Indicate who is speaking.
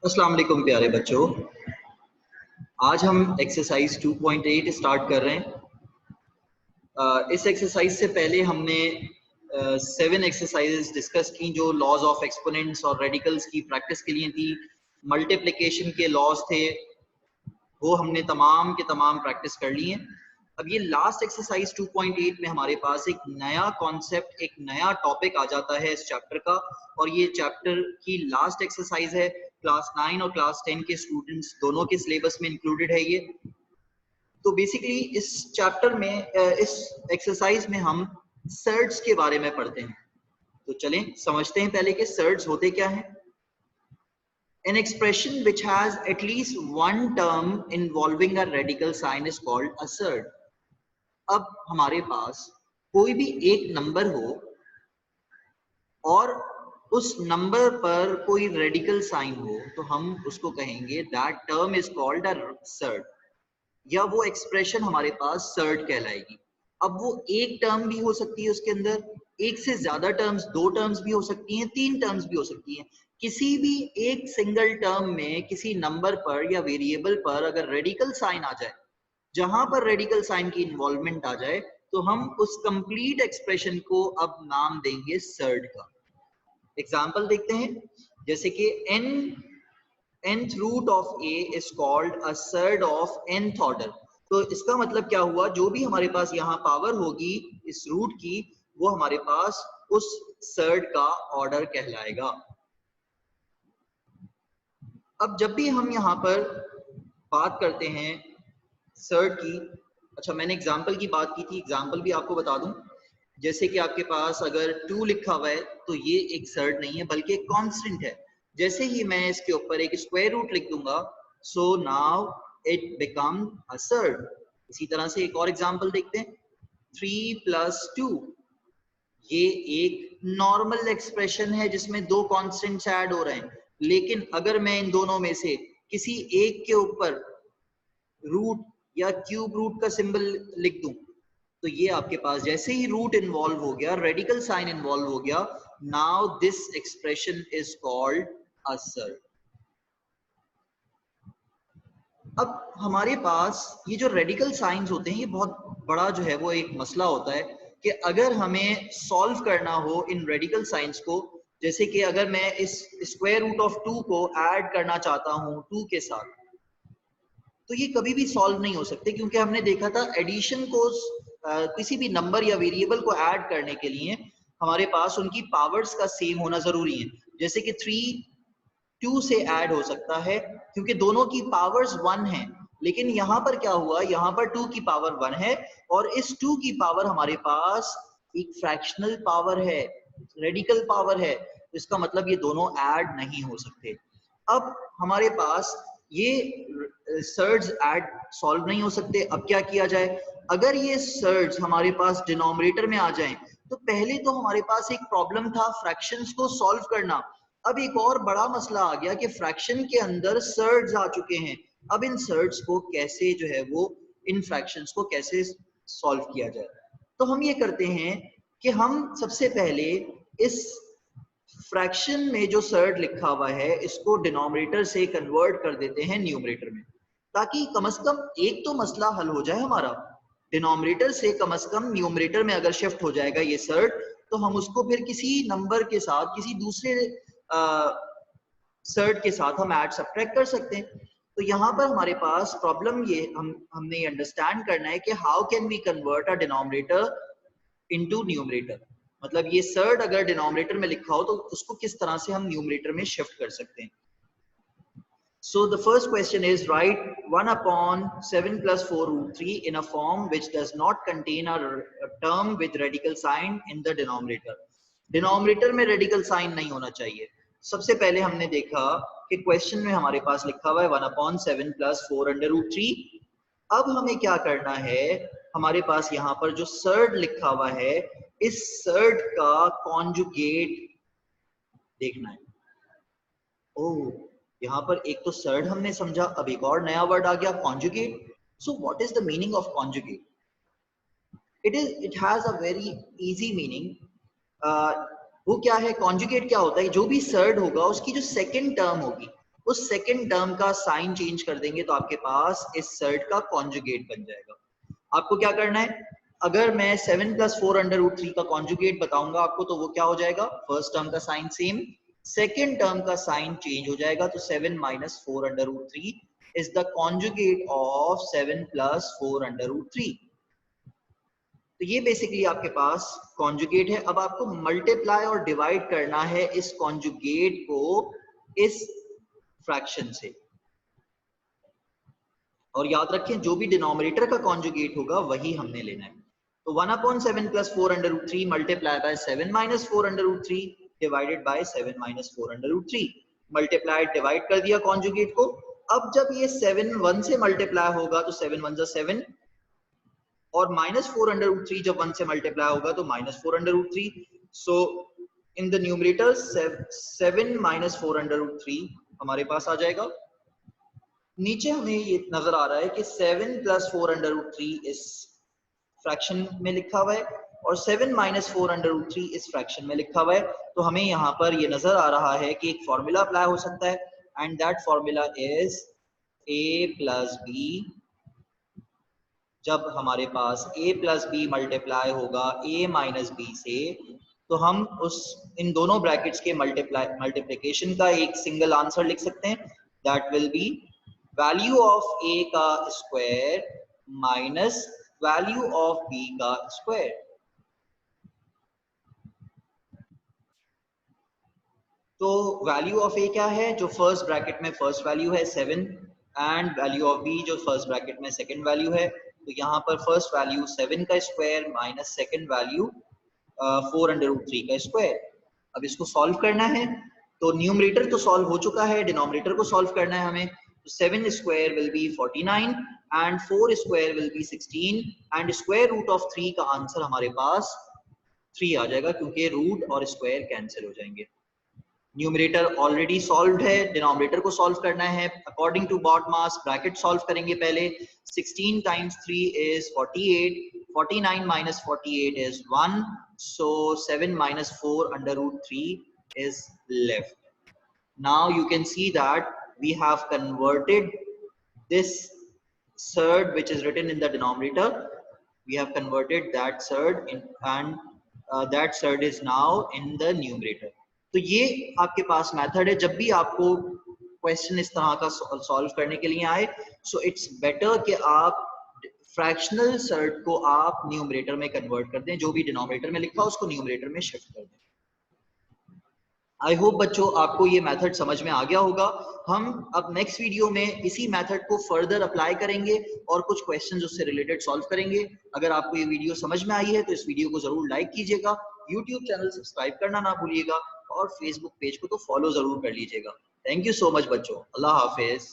Speaker 1: अस्सलाम वालेकुम प्यारे बच्चों। आज हम एक्सरसाइज 2.8 स्टार्ट कर रहे हैं। इस एक्सरसाइज से पहले हमने 7 एक्सरसाइजेस डिस्कस की जो लॉज ऑफ एक्सपोनेंट्स और रेडिकल्स की प्रैक्टिस के लिए थी। मल्टीप्लिकेशन के लॉज थे, वो हमने तमाम के तमाम प्रैक्टिस कर ली हैं। अब ये लास्ट एक्सरसाइज 2.8 में हमारे पास एक नया कॉन्सेप्ट, एक नया टॉपिक आ जाता है इस चैप्टर का, और ये चैप्टर की लास्ट एक्सरसाइज है। क्लास 9 और क्लास 10 के स्टूडेंट्स दोनों के सिलेबस में इंक्लूडेड है ये। तो बेसिकली इस चैप्टर में इस एक्सरसाइज में हम सर्ड्स के बारे में पढ़ते हैं। तो चलें समझते हैं पहले कि सर्ड्स होते क्या हैं। An expression which has at least one term involving a radical sign is called a surd. अब हमारे पास कोई भी एक नंबर हो और उस नंबर पर कोई रेडिकल साइन हो तो हम उसको कहेंगे that term is called a surd, या वो एक्सप्रेशन हमारे पास सर्ड कहलाएगी। अब वो एक टर्म भी हो सकती है, उसके अंदर एक से ज्यादा टर्म्स, 2 टर्म्स भी हो सकती हैं, 3 टर्म्स भी हो सकती हैं। किसी भी एक सिंगल टर्म में किसी नंबर पर या वेरिएबल पर अगर रेडिकल साइन आ जाए, जहां पर रेडिकल साइन की इन्वॉल्वमेंट आ जाए, तो हम उस कंप्लीट एक्सप्रेशन को अब नाम देंगे सर्ड का। एग्जाम्पल देखते हैं, जैसे कि nth root of a is called a surd of nth order. तो इसका मतलब क्या हुआ, जो भी हमारे पास यहाँ पावर होगी इस रूट की, वो हमारे पास उस सर्ड का ऑर्डर कहलाएगा। अब जब भी हम यहाँ पर बात करते हैं सर्ड की, अच्छा मैंने एग्जाम्पल की बात की थी, एग्जाम्पल भी आपको बता दूं। जैसे कि आपके पास अगर 2 लिखा हुआ है तो ये एक सर्ड नहीं है बल्कि एक कांस्टेंट है। जैसे ही मैं इसके ऊपर एक स्क्वायर रूट लिख दूंगा, so now it become a surd. इसी तरह से एक और एग्जांपल देखते हैं, 3 + 2, ये एक नॉर्मल एक्सप्रेशन है जिसमें 2 कांस्टेंट्स ऐड हो रहे हैं। लेकिन अगर मैं इन दोनों में से किसी एक के ऊपर रूट या क्यूब रूट का सिंबल लिख दूं, तो ये आपके पास जैसे ही रूट इन्वॉल्व हो गया, रेडिकल साइन इन्वॉल्व हो गया, now this expression is called a surd. अब हमारे पास ये जो रेडिकल साइंस होते हैं, ये बहुत बड़ा जो है वो एक मसला होता है कि अगर हमें सॉल्व करना हो इन रेडिकल साइंस को, जैसे कि अगर मैं इस स्क्वायर रूट ऑफ 2 को ऐड करना चाहता हूं 2 के साथ, तो ये कभी भी सॉल्व नहीं हो सकते, क्योंकि हमने देखा था एडिशन को किसी भी नंबर या वेरिएबल को ऐड करने के लिए हमारे पास उनकी पावर्स का सेम होना जरूरी है। जैसे कि 3 2 से ऐड हो सकता है क्योंकि दोनों की पावर्स 1 है, लेकिन यहाँ पर क्या हुआ, यहाँ पर 2 की पावर 1 है और इस 2 की पावर हमारे पास एक फ्रैक्शनल पावर है, रेडिकल पावर है। इसका मतलब ये दोनों ऐड नहीं हो सकते। अब हमारे पास ये सर्ड्स ऐड सॉल्व नहीं हो सकते। अब क्या किया जाए, अगर ये सर्ड्स हमारे पास डिनोमिनेटर में आ जाएं, तो पहले तो हमारे पास एक प्रॉब्लम था फ्रैक्शंस को सॉल्व करना। अब एक और बड़ा मसला आ गया कि फ्रैक्शन के अंदर सर्ड्स आ चुके हैं। अब इन सर्ड्स को कैसे जो है वो, इन फ्रैक्शंस को कैसे सॉल्व किया जाए। तो हम ये करते हैं कि हम सबसे पहले इस फ्रैक्शन में जो सर्ड लिखा हुआ है इसको डिनोमिनेटर से कन्वर्ट कर देते हैं न्यूमरेटर में, ताकि कम से कम एक तो मसला हल हो जाए हमारा। डिनोमिनेटर से कम न्यूमरेटर में अगर शिफ्ट हो जाएगा ये सर्ड, तो हम उसको फिर किसी नंबर के साथ, किसी दूसरे सर्ड के साथ हम ऐड सब्ट्रैक्ट कर सकते हैं। तो यहाँ पर हमारे पास प्रॉब्लम ये हमने अंडरस्टैंड करना है कि how can we convert a denominator into numerator. मतलब ये सर्ड अगर डिनोमिनेटर में लिखा हो तो उसको किस तरह से हम न्यूमरेटर में शिफ्ट कर सकते हैं। So the first question is, write 1 upon 7 plus 4 root 3 in a form which does not contain a term with radical sign in the denominator. Denominator में रेडिकल साइन नहीं होना चाहिए। सबसे पहले हमने देखा कि क्वेश्चन में हमारे पास लिखा हुआ है 1 upon 7 plus 4 under root 3। अब हमें क्या करना है, हमारे पास यहाँ पर जो सर्ड लिखा हुआ है, इस सर्ड का कॉन्जुगेट देखना है। ओह, यहाँ पर एक तो सर्ड हमने समझा, अब एक और नया वर्ड आ गया, conjugate. So what is the meaning of conjugate? It has a very easy meaning. वो क्या है, कॉन्जुगेट क्या होता है, जो भी सर्ड होगा उसकी जो सेकंड टर्म होगी उस सेकंड टर्म का साइन चेंज कर देंगे तो आपके पास इस सर्ड का कॉन्जुगेट बन जाएगा। आपको क्या करना है, अगर मैं 7 + 4√3 का कॉन्जुगेट बताऊंगा आपको तो वो क्या हो जाएगा, फर्स्ट टर्म का साइन सेम, सेकंड टर्म का साइन चेंज हो जाएगा, तो 7 - 4√3 इज द कॉन्जुगेट ऑफ 7 + 4√3। तो ये बेसिकली आपके पास कॉन्जुगेट है। अब आपको मल्टीप्लाई और डिवाइड करना है इस कॉन्जुगेट को इस फ्रैक्शन से, और याद रखें जो भी डिनोमिनेटर का कॉन्जुगेट होगा वही हमने लेना है। तो 1/7 + 4√3 multiply by 7 - 4√3 divided by 7 - 4√3, multiply divide कर दिया कॉन्जुगेट को। अब जब ये 7 1 से मल्टीप्लाई होगा तो 7 1 = 7, और -4√3 जब 1 से मल्टीप्लाई होगा तो -4√3। सो इन द न्यूमरेटर 7 - 4√3 हमारे पास आ जाएगा। नीचे हमें ये नजर आ रहा है कि 7 + 4√3 इस फ्रैक्शन में लिखा हुआ है और 7 - 4√3 इस फ्रैक्शन में लिखा हुआ है। तो हमें यहाँ पर ये नजर आ रहा है कि एक फॉर्मूला अप्लाई हो सकता है, and that formula is a + b। जब हमारे पास a + b मल्टीप्लाई होगा a - b से, तो हम उस इन दोनों ब्रैकेट्स के मल्टीप्लिकेशन का एक सिंगल आंसर लिख सकते हैं, that will be value of a का square minus value of b का स्क्वायर। तो वैल्यू ऑफ a क्या है, जो फर्स्ट ब्रैकेट में फर्स्ट वैल्यू है 7, एंड वैल्यू ऑफ b जो फर्स्ट ब्रैकेट में सेकंड वैल्यू है। तो यहाँ पर फर्स्ट वैल्यू 7 का स्क्वायर माइनस सेकंड वैल्यू 4√3 का स्क्वायर। अब इसको सॉल्व करना है, तो न्यूमरेटर तो सॉल्व हो चुका है, डिनोमिनेटर को सॉल्व करना है हमें। तो 7 square will be 49 and 4 square will be 16, and square root of 3 का आंसर हमारे पास 3 आ जाएगा, क्योंकि रूट और स्क्वायर कैंसिल हो जाएंगे। न्यूमरेटर ऑलरेडी सॉल्व्ड है, डिनोमिनेटर को सॉल्व करना है according to BODMAS। Bracket solve करेंगे पहले, 16 × 3 is 48, 49 - 48 is 1, so 7 - 4√3 is left. Now you can see that we have converted this surd which is written in the denominator, we have converted that surd in, and that surd is now in the numerator. तो ये आपके पास method है। जब भी आपको question इस तरह का सॉल्व करने के लिए आए, सो इट्स बेटर कि आप फ्रैक्शनल सर्ट को आप न्यूमरेटर में कन्वर्ट कर दें, जो भी डिनोमिनेटर में लिखा हो उसको न्यूमरेटर में शिफ्ट कर दें। आई होप बच्चों आपको ये मेथड समझ में आ गया होगा। हम अब नेक्स्ट वीडियो में इसी मेथड को फर्दर अप्लाई करेंगे और कुछ क्वेश्चंस उससे रिलेटेड सॉल्व करेंगे। अगर आपको ये वीडियो समझ में आई है तो इस वीडियो को जरूर लाइक कीजिएगा, यूट्यूब चैनल सब्सक्राइब करना ना भूलिएगा, और फेसबुक पेज को तो फॉलो जरूर कर लीजिएगा। थैंक यू सो मच बच्चों, अल्लाह हाफिज।